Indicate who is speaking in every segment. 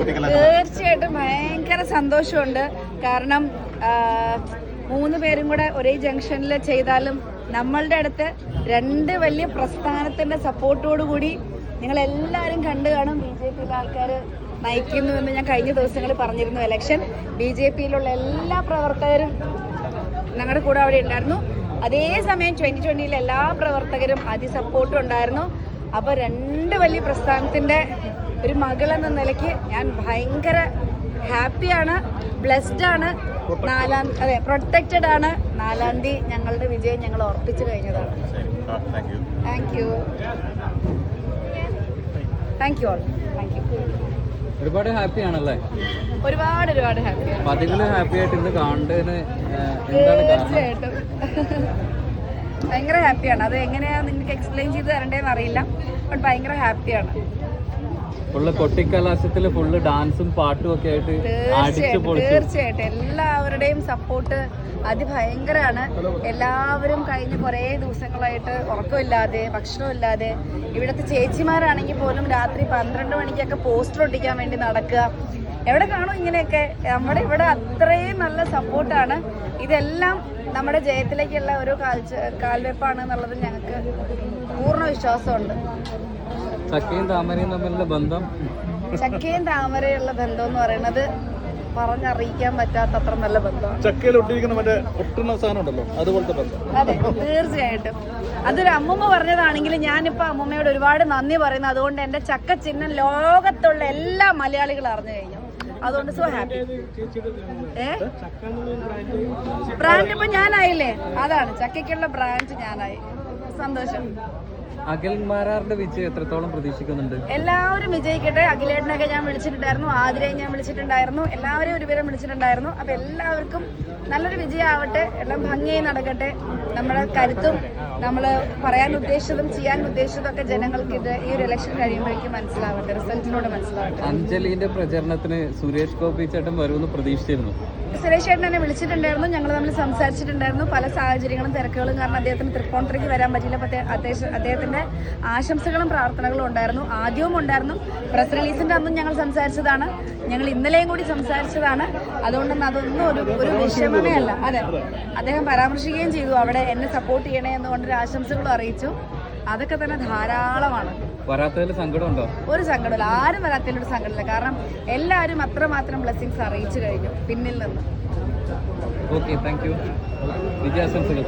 Speaker 1: തീർച്ചയായിട്ടും ഭയങ്കര സന്തോഷമുണ്ട്. കാരണം 3 പേരും കൂടെ ഒരേ ജംഗ്ഷനിൽ ചെയ്താലും നമ്മളുടെ അടുത്ത് 2 വലിയ പ്രസ്ഥാനത്തിന്റെ സപ്പോർട്ടോടുകൂടി നിങ്ങളെല്ലാവരും കണ്ടു കാണും. BJP ആൾക്കാർ നയിക്കുന്നുവെന്ന് ഞാൻ കഴിഞ്ഞ ദിവസങ്ങളിൽ പറഞ്ഞിരുന്നു. ഇലക്ഷൻ BJPയിലുള്ള എല്ലാ പ്രവർത്തകരും ഞങ്ങളുടെ കൂടെ അവിടെ ഉണ്ടായിരുന്നു. അതേസമയം 2020 എല്ലാ പ്രവർത്തകരും സപ്പോർട്ടും ഉണ്ടായിരുന്നു. അപ്പോൾ 2 വലിയ പ്രസ്ഥാനത്തിന്റെ ഒരു മകളെന്ന നിലയ്ക്ക് ഞാൻ ഭയങ്കര ഹാപ്പിയാണ്, ബ്ലെസ്ഡ് ആണ്. പ്രൊട്ടക്റ്റഡ് ആണ്. 4-ാം തീയതി ഞങ്ങളുടെ വിജയം ഞങ്ങൾ ഉറപ്പിച്ചു കഴിഞ്ഞതാണ്. Thank you all. Thank you.
Speaker 2: ഒരുപാട് ഹാപ്പി ആണല്ലേ?
Speaker 1: ഒരുപാട് ഹാപ്പിയാണ്.
Speaker 2: പതിവില് ഹാപ്പി ആയിട്ട് ഇന്ന് കാണുന്നതിന്
Speaker 1: തീർച്ചയായിട്ടും ഭയങ്കര ഹാപ്പിയാണ്. അത് എങ്ങനെയാ നിങ്ങൾക്ക് എക്സ്പ്ലെയിൻ ചെയ്ത് തരണ്ടേന്ന് അറിയില്ല. ബട്ട് ഭയങ്കര ഹാപ്പിയാണ്.
Speaker 2: ഫുള്ള് കൊട്ടിക്കലാശത്തില് ഫുള്ള് ഡാൻസും പാട്ടും ഒക്കെ ആയിട്ട്
Speaker 1: തീർച്ചയായിട്ടും എല്ലാവരുടെയും സപ്പോർട്ട് അതിഭയങ്കരമാണ്. എല്ലാവരും കഴിഞ്ഞ കുറേ ദിവസങ്ങളായിട്ട് ഉറക്കമില്ലാതെ ഭക്ഷണമില്ലാതെ, ഇവിടുത്തെ ചേച്ചിമാരാണെങ്കിൽ പോലും രാത്രി 12 മണിക്കൊക്കെ പോസ്റ്റർ ഒട്ടിക്കാൻ വേണ്ടി നടക്കുക. എവിടെ കാണും ഇങ്ങനെയൊക്കെ? നമ്മുടെ ഇവിടെ അത്രയും നല്ല സപ്പോർട്ടാണ്. ഇതെല്ലാം നമ്മുടെ ജയത്തിലേക്കുള്ള ഒരു കാൽവെപ്പാണ് എന്നുള്ളത് ഞങ്ങൾക്ക് പൂർണ്ണ വിശ്വാസമുണ്ട്.
Speaker 2: ചക്കയും താമരയും തമ്മിലുള്ള ബന്ധം,
Speaker 1: ചക്കയും താമരയുള്ള ബന്ധം എന്ന് പറയുന്നത് പറഞ്ഞറിയിക്കാൻ പറ്റാത്തത്ര നല്ല ബന്ധമാണ്.
Speaker 3: ചക്കയിൽ ഒട്ടിയിരിക്കുന്ന മറ്റേ ഒട്ടുന്ന സാധനം ഉണ്ടല്ലോ, അതുപോലത്തെ ബന്ധം.
Speaker 1: അതെ, തീർച്ചയായിട്ടും. അതൊരു അമ്മൂമ്മ പറഞ്ഞതാണെങ്കിലും ഞാനിപ്പോൾ അമ്മൂമ്മയോട് ഒരുപാട് നന്ദി പറയുന്നു. അതുകൊണ്ട് എൻ്റെ ചക്ക ചിഹ്നം ലോകത്തുള്ള എല്ലാ മലയാളികളും അറിഞ്ഞു കഴിഞ്ഞു. അതുകൊണ്ട് സോ ഹാപ്പി. ബ്രാൻഡ് ഇപ്പൊ ഞാനായില്ലേ? അതാണ് ചക്കയ്ക്കുള്ള ബ്രാൻഡ് ഞാനായി. സന്തോഷം.
Speaker 2: അഖിൽമാരാറിന്റെ വിജയം എത്രത്തോളം പ്രതീക്ഷിക്കുന്നുണ്ട്?
Speaker 1: എല്ലാവരും വിജയിക്കട്ടെ. അഖിലേട്ടനൊക്കെ ഞാൻ വിളിച്ചിട്ടുണ്ടായിരുന്നു, ആതിരയെ ഞാൻ വിളിച്ചിട്ടുണ്ടായിരുന്നു, എല്ലാവരെയും ഒരുവിധം വിളിച്ചിട്ടുണ്ടായിരുന്നു. അപ്പൊ എല്ലാവർക്കും നല്ലൊരു വിജയമാവട്ടെ, എല്ലാം ഭംഗിയായി നടക്കട്ടെ. നമ്മുടെ കരുത്തും നമ്മൾ പറയാൻ ഉദ്ദേശിച്ചതും ചെയ്യാൻ ഉദ്ദേശിച്ചതും ഒക്കെ ജനങ്ങൾക്ക് ഈ ഒരു ഇലക്ഷൻ കഴിയുമ്പോഴേക്കും മനസ്സിലാവട്ടെ, റിസൾട്ടിലൂടെ മനസ്സിലാവട്ടെ.
Speaker 2: അഞ്ജലിന്റെ പ്രചരണത്തിന് സുരേഷ് ഗോപി ചേട്ടൻ വരുമെന്ന് പ്രതീക്ഷിച്ചിരുന്നു.
Speaker 1: സുരേഷ് ചേട്ടൻ എന്നെ വിളിച്ചിട്ടുണ്ടായിരുന്നു, ഞങ്ങൾ തമ്മിൽ സംസാരിച്ചിട്ടുണ്ടായിരുന്നു. പല സാഹചര്യങ്ങളും തിരക്കുകളും കാരണം അദ്ദേഹത്തിന് തൃപ്പൂണിത്തുറയ്ക്ക് വരാൻ പറ്റില്ല. അദ്ദേഹത്തിന്റെ ആശംസകളും പ്രാർത്ഥനകളും ഉണ്ടായിരുന്നു, ആദ്യവും ഉണ്ടായിരുന്നു. പ്രസ് റിലീസിന്റെ അന്നും ഞങ്ങൾ സംസാരിച്ചതാണ്, ഞങ്ങൾ ഇന്നലെയും കൂടി സംസാരിച്ചതാണ്. അതുകൊണ്ടൊന്നും അതൊന്നും ഒരു വിഷമമേ അല്ല. അതെ, അദ്ദേഹം പരാമർശിക്കുകയും ചെയ്തു അവിടെ എന്നെ സപ്പോർട്ട് ചെയ്യണേ എന്നുകൊണ്ടൊരു ആശംസകളും അറിയിച്ചു. അതൊക്കെ തന്നെ ധാരാളമാണ്.
Speaker 2: വരാത്തതിൽ സങ്കടമുണ്ടോ?
Speaker 1: ഒരു സങ്കടമില്ല, ആരും വരാത്തതിലൊരു സങ്കടമില്ല. കാരണം എല്ലാവരും അത്രമാത്രം ബ്ലെസ്സിങ്സ് അറിയിച്ചു കഴിഞ്ഞു പിന്നിൽ നിന്ന്.
Speaker 2: Okay, thank you. വിജയാശംസകൾ.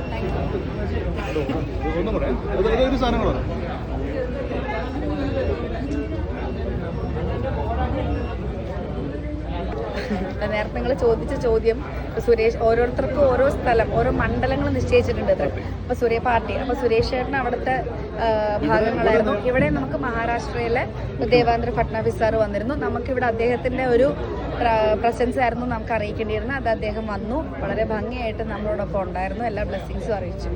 Speaker 2: നേരത്തെ നിങ്ങൾ ചോദിച്ച ചോദ്യം, സുരേഷ് ഓരോരുത്തർക്കും ഓരോ സ്ഥലം, ഓരോ മണ്ഡലങ്ങൾ നിശ്ചയിച്ചിട്ടുണ്ട് അപ്പൊ പാർട്ടി. അപ്പൊ സുരേഷ് ചേട്ടൻ അവിടുത്തെ ഭാഗങ്ങളായിരുന്നു. ഇവിടെ നമുക്ക് മഹാരാഷ്ട്രയിലെ ദേവേന്ദ്ര ഫട്നാവിസ് സാർ വന്നിരുന്നു. നമുക്കിവിടെ അദ്ദേഹത്തിന്റെ ഒരു പ്രസൻസ് ആയിരുന്നു നമുക്ക് അറിയിക്കേണ്ടിയിരുന്നത്. അത് അദ്ദേഹം വന്നു, വളരെ ഭംഗിയായിട്ട് നമ്മളോടൊപ്പം ഉണ്ടായിരുന്നു, എല്ലാ ബ്ലെസ്സിങ്സും അറിയിച്ചു.